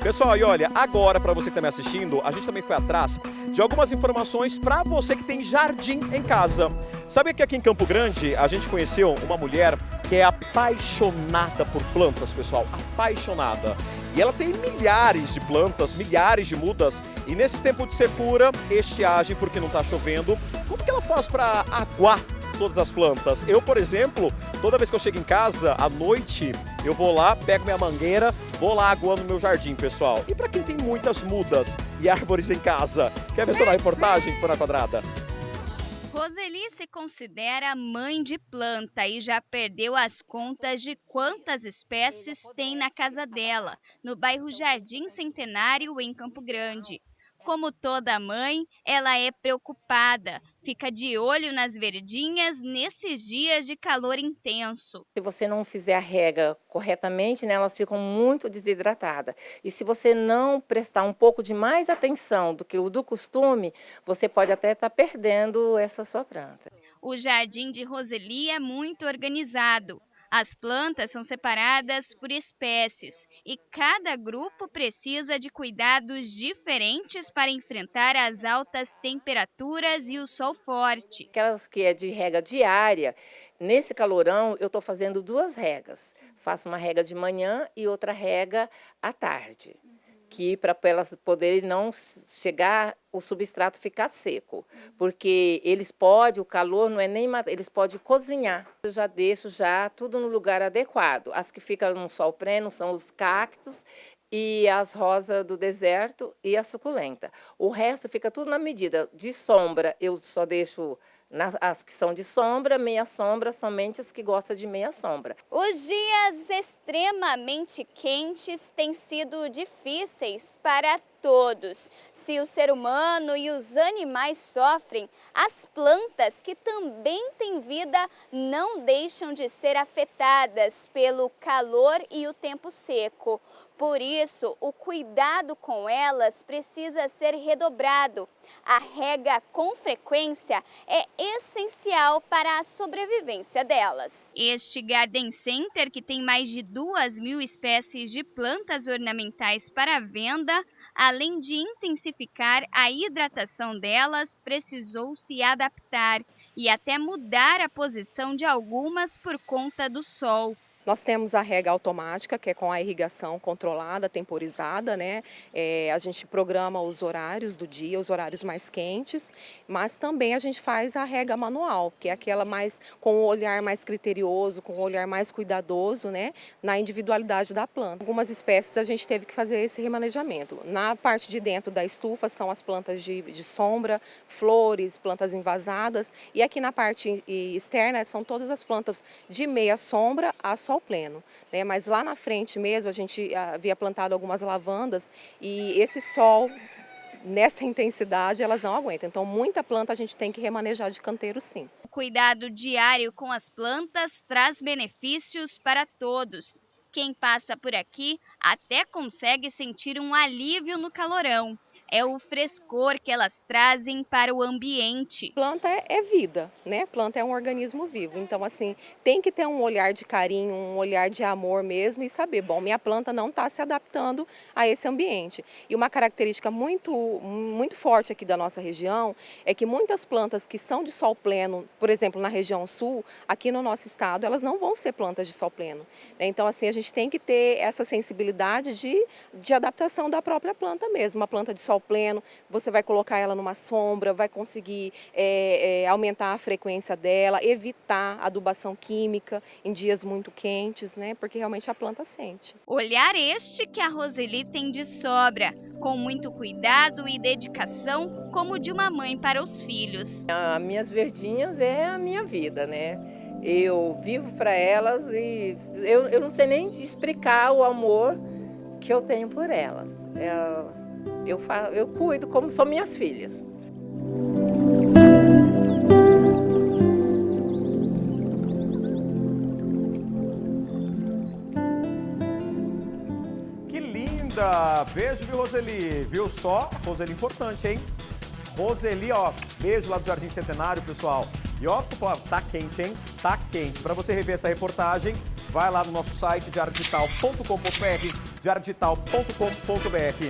Pessoal, e olha, agora para você que está me assistindo, a gente também foi atrás de algumas informações para você que tem jardim em casa. Sabe que aqui em Campo Grande a gente conheceu uma mulher que é apaixonada por plantas, pessoal, apaixonada. E ela tem milhares de plantas, milhares de mudas. E nesse tempo de secura, estiagem, porque não está chovendo, como que ela faz para aguar todas as plantas? Eu, por exemplo, toda vez que eu chego em casa, à noite, eu vou lá, pego minha mangueira, vou lá aguando meu jardim, pessoal. E para quem tem muitas mudas e árvores em casa, quer ver só na reportagem, Põe na Quadrada? Roseli se considera mãe de planta e já perdeu as contas de quantas espécies tem na casa dela, no bairro Jardim Centenário, em Campo Grande. Como toda mãe, ela é preocupada, fica de olho nas verdinhas nesses dias de calor intenso. Se você não fizer a rega corretamente, né, elas ficam muito desidratadas. E se você não prestar um pouco de mais atenção do que o do costume, você pode até estar perdendo essa sua planta. O jardim de Roseli é muito organizado. As plantas são separadas por espécies e cada grupo precisa de cuidados diferentes para enfrentar as altas temperaturas e o sol forte. Aquelas que é de rega diária, nesse calorão eu estou fazendo 2 regas. Faço uma rega de manhã e outra rega à tarde. Que para elas poderem não chegar, o substrato ficar seco. Porque o calor não é nem, eles podem cozinhar. Eu já deixo já tudo no lugar adequado. As que ficam no sol pleno são os cactos e as rosas do deserto e a suculenta. O resto fica tudo na medida. De sombra, eu só deixo as que são de sombra, meia sombra, somente as que gostam de meia sombra. Os dias extremamente quentes têm sido difíceis para todos. Se o ser humano e os animais sofrem, as plantas, que também têm vida, não deixam de ser afetadas pelo calor e o tempo seco. Por isso, o cuidado com elas precisa ser redobrado. A rega com frequência é essencial para a sobrevivência delas. Este Garden Center, que tem mais de 2.000 espécies de plantas ornamentais para venda, além de intensificar a hidratação delas, precisou se adaptar e até mudar a posição de algumas por conta do sol. Nós temos a rega automática, que é com a irrigação controlada, temporizada, né? A gente programa os horários do dia, os horários mais quentes, mas também a gente faz a rega manual, que é aquela mais com o olhar mais criterioso, com o olhar mais cuidadoso, né? Na individualidade da planta. Algumas espécies a gente teve que fazer esse remanejamento. Na parte de dentro da estufa são as plantas de sombra, flores, plantas envasadas, e aqui na parte externa são todas as plantas de meia sombra a sol pleno, né? Mas lá na frente mesmo a gente havia plantado algumas lavandas e esse sol, nessa intensidade, elas não aguentam. Então muita planta a gente tem que remanejar de canteiro, sim. O cuidado diário com as plantas traz benefícios para todos. Quem passa por aqui até consegue sentir um alívio no calorão. É o frescor que elas trazem para o ambiente. Planta é vida, né? Planta é um organismo vivo. Então, assim, tem que ter um olhar de carinho, um olhar de amor mesmo e saber, bom, minha planta não está se adaptando a esse ambiente. E uma característica muito forte aqui da nossa região é que muitas plantas que são de sol pleno, por exemplo, na região sul, aqui no nosso estado, elas não vão ser plantas de sol pleno. Então, assim, a gente tem que ter essa sensibilidade de adaptação da própria planta mesmo. Uma planta de sol pleno, você vai colocar ela numa sombra, vai conseguir aumentar a frequência dela, evitar adubação química em dias muito quentes, né? Porque realmente a planta sente. Olhar este que a Roseli tem de sobra, com muito cuidado e dedicação, como de uma mãe para os filhos. As minhas verdinhas é a minha vida, né? Eu vivo para elas e eu não sei nem explicar o amor que eu tenho por elas. Eu cuido como são minhas filhas. Que linda! Beijo, viu, Roseli? Viu só? Roseli importante, hein? Roseli, ó, beijo lá do Jardim Centenário, pessoal. E ó, tá quente, hein? Tá quente. Para você rever essa reportagem, vai lá no nosso site diariodigital.com.br. diarodigital.com.br.